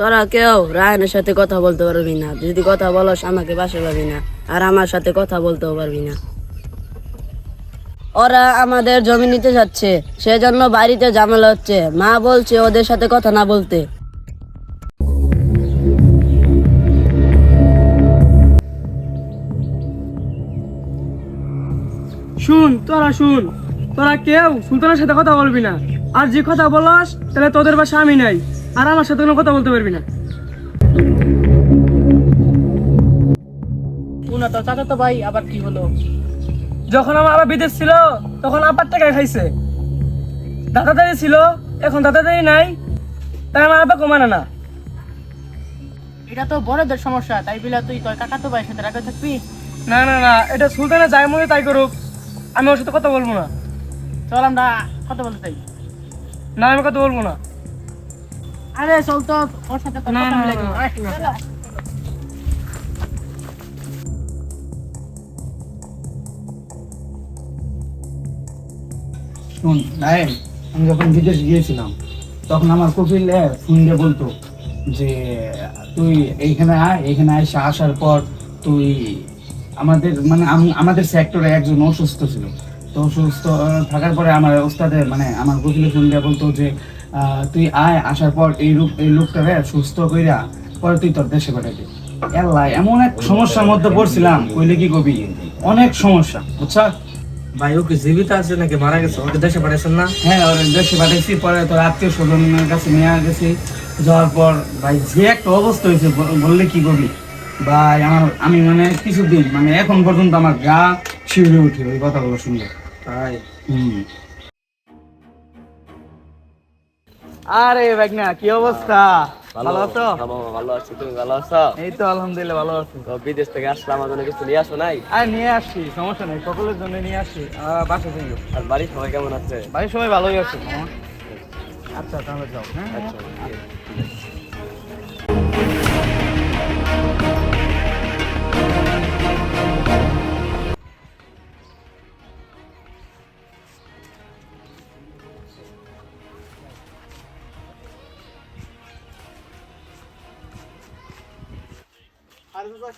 তোরা কেউ রায়নের সাথে কথা বলতে পারবি না, যদি কথা বলস আমাকে বাসে পাবি না, আর আমার সাথে কথা বলতেও পারবি না। ওরা আমাদের জমি নিতে যাচ্ছে, সেজন্য বাড়িতে ঝামেলা হচ্ছে। মা বলছে ওদের সাথে কথা না বলতে। শুন, তোরা কেউ সুলতানের সাথে কথা বলবি না। আর যে কথা বলাস তাহলে তোদের বাসা আমি নাই, আর আমার সাথে কোনো কথা বলতে পারবি না। পুনা তো চাচা তো ভাই, আবার কি হলো? যখন আমার আবার বিদেশ ছিল তখন আপার টাকায় খাইছে। দাদাদারি ছিল, এখন দাদাদারি নাই, তাই আমার আব্বা কমানো না। এটা তো বড়দের সমস্যা, তাই বলে তুই তোর কাকা তো ভাইয়ের সাথে রাখে থাকবি? না না না, এটা সুলতানা যাই মনে তাই করুক, আমি ওর সাথে কথা বলবো না। চল আমরা কথা বলতে চাই। না, আমি কথা বলবো না। আরে চল তো, ওর সাথে তো না, কথা না, মিলে না, গেল। না। চলো। শোন নাইম, আমি যখন বিদেশ গিয়েছিলাম তখন আমার কপিল ফোন দিয়ে বলতো যে তুই এইখানে আয়, এইখানে আসার পর তুই আমাদের মানে আমাদের সেক্টরে একজন অসুস্থ ছিল। তো অসুস্থ থাকার পরে আমার ওস্তাদের মানে আমার কপিল ফোন দিয়ে বলতো যে তুই আয়, আসার পর এই লোকটারে সুস্থ কইরা পরে তুই তোর দেশে পাঠাবি। আল্লাহ, এমন এক সমস্যার মধ্যে পড়ছিলাম, কইলে কি কবি, অনেক সমস্যা, বুঝছা? ভাই ও কি জীবিত আছে নাকি মারা গেছে? ওকে দেশে পাঠাইছেন না? হ্যাঁ, ওর দেশে পাঠাইছি, পরে তোর আত্মীয় স্বজনের কাছে নিয়ে গেছি। যাওয়ার পর ভাই যে একটা অবস্থা হয়েছে বললে কি করবি ভাই। আমি মানে কিছুদিন মানে এখন পর্যন্ত আমার গা শিউরে উঠে ওই কথাগুলো শুনলে। ভাই আরে ভাগনা, কি অবস্থা? ভালো আছো? ভালো আছি, তুমি ভালো আছো? এই তো আলহামদুলিল্লাহ ভালো আছি। তো বিদেশ থেকে আসলাম, আমার জন্য কিছু নিয়ে আসো নাই? আর নিয়ে আসছি, সমস্যা নেই, সকলের জন্য নিয়ে আসছি। বাসা থেকে আর বাড়ির সবাই কেমন আছে? বাড়ির সবাই ভালোই আছে। আচ্ছা তাহলে যাও। হ্যাঁ আচ্ছা, ঠিক আছে।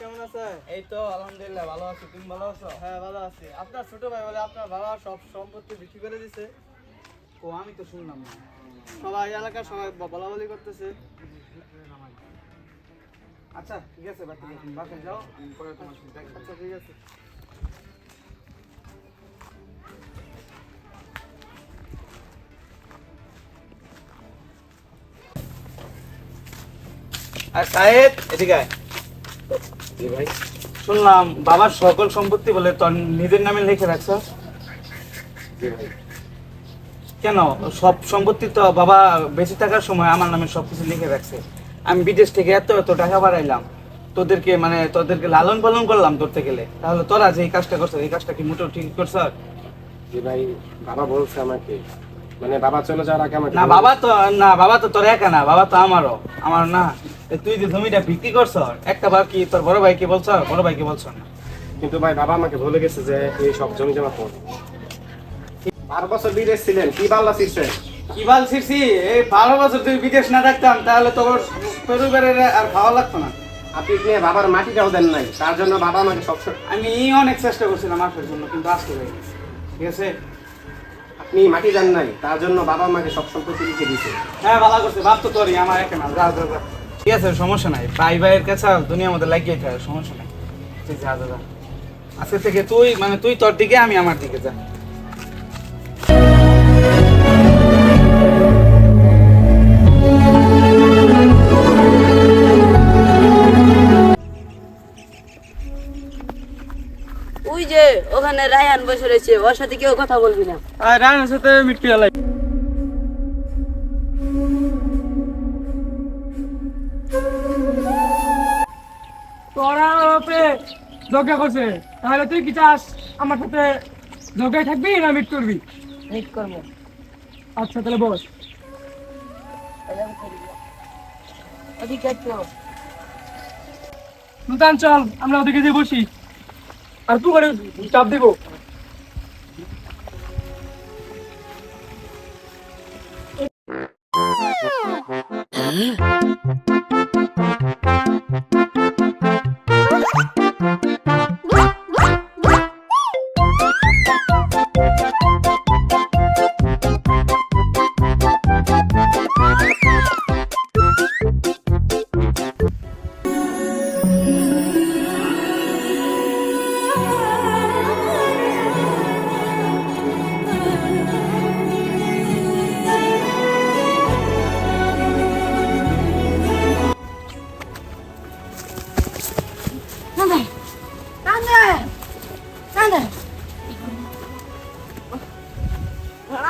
কেমন আছে? এই তো আলহামদুলিল্লাহ ভালো আছি, তুমি ভালো আছো? হ্যাঁ ভালো আছি। আপনার ছোট ভাই বলে আপনার বাবা সব সম্পত্তি বিক্রি করে দিছে। ও আমি তো শুনলাম না, সবাই এলাকার সবাই বলা বলি করতেছে। আচ্ছা ঠিক আছে ভাই, ঠিক আছে, তুমি বাসায় যাও, আমি পরে তোমার সাথে দেখা। আচ্ছা ঠিক আছে। আর সাহেব এদিকে আয়। জি ভাই। শুনলাম বাবার সকল সম্পত্তি বলে তোর নিজের নামে লিখে রাখছ। জি ভাই। কেন? সব সম্পত্তি তো বাবা বেঁচে থাকার সময় আমার নামে সবকিছু লিখে রাখছে। আমি বিদেশ থেকে এত এত টাকা বাড়াইলাম, তোদেরকে লালন পালন করলাম ধরতে গেলে, তাহলে তোরা যে এই কাজটা করছো, এই কাজটা কি মোটেও ঠিক করছ? জি ভাই, বাবা বলছে আমাকে, মানে বাবা চলে যাওয়ার আগে আমাকে না বাবা তো তোর একা না, বাবা তো আমারও, আমার না। তুই যে জমিটা বিক্রি করছ, একটা বার কি তোর বড় ভাইকে বলছ? বড় ভাইকে বলছ না? কিন্তু ভাই বাবা আমাকে বলে গেছে যে এই সব জমি জমা তোর। 12 বছর বিদেশ ছিলেন, কি বাল্লা শিখছেন? কি বাল ছিড়ছি? এই 12 বছর তুই বিদেশ না থাকতাম তাহলে তোর পরিবারের আর খাওয়া লাগতো না। আপনি নিয়ে বাবার মাটিটাও দেন নাই, তার জন্য বাবা আমাকে সব আমি অনেক চেষ্টা করছিলাম আসার জন্য, কিন্তু আসতে পারিনি। ঠিক আছে? আপনি মাটি দেন নাই, তার জন্য বাবা আমাকে সব সম্পত্তি লিখে দিয়েছে। হ্যাঁ ভালো করছে, ভাব তো তোরই, আমার একা না। যা যা যা। ঠিক আছে, সমস্যা নাই, ভাই ভাইয়ের কাছে দুনিয়ার মধ্যে লাগিয়ে থাকে, সমস্যা নাই। তুই যা যা যা। আজকে থেকে তুই তোর দিকে, আমি আমার দিকে, যা। ওই যে ওখানে রায়হান বসে রয়েছে, ওর সাথে কেউ কথা বলবি না। আর রায়নের সাথে মিটকে গেলাই। তোরা ওপরে যজ্ঞা করছে, তাহলে তুই কি চাস আমার সাথে যজ্ঞায় থাকবি না মিট করবি? মিট করবো। আচ্ছা তাহলে বস। ওদিকে চল। সুলতান চল, আমরা ওদিকে দিয়ে বসি, আর তুই করে চাপ দিব।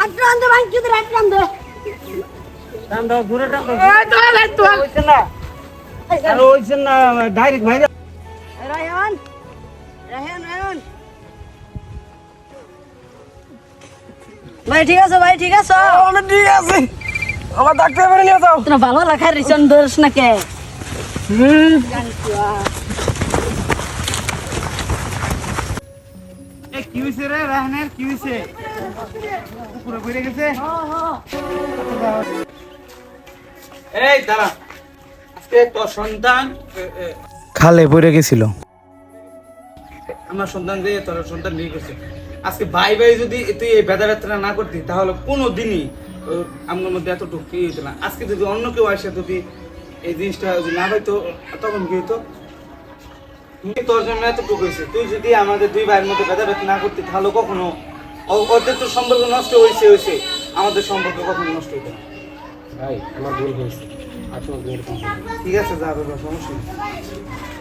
আটরান দে ভাই কি দে আটরান দে টান দাও ঘুরে টান দাও এই তো এই তো হইছে না আর হইছে না ডাইরেক্ট ভাই রায়হান রায়হান রায়হান ভাই ঠিক আছে ভাই ঠিক আছে অনেক ঠিক আছে আমার ডাক্তার বাড়ি নিয়ে যাও তোরা ভালো রাখার রিসন ধরিস না কে এ কি হইছে রে রাহানের কি হইছে পুরো বেড়ে গেছে এই দাঁড়া আজকে তোর সন্তান খালে পড়ে গেছিল আমার সন্তান দিয়ে তোর সন্তান নিয়ে গেছে আজকে ভাই ভাই যদি তুই এই বেদা ব্যথাটা না করতি তাহলে কোনো দিনই আমার মধ্যে এতটুকু কি হইতো না আজকে যদি অন্য কেউ আসে যদি এই জিনিসটা যদি না হইতো তখন কি হইতো তোর জন্য এতটুকু হয়েছে তুই যদি আমাদের দুই ভাইয়ের মধ্যে বেদা ব্যথা না করতি তাহলে কখনো ওদের তো সম্পর্ক নষ্ট হয়েছে আমাদের সম্পর্ক কখনো নষ্ট হইতো না ভাই আমার ভুল হয়েছে আর কোনো ঠিক আছে যা বাবা সমস্যা নেই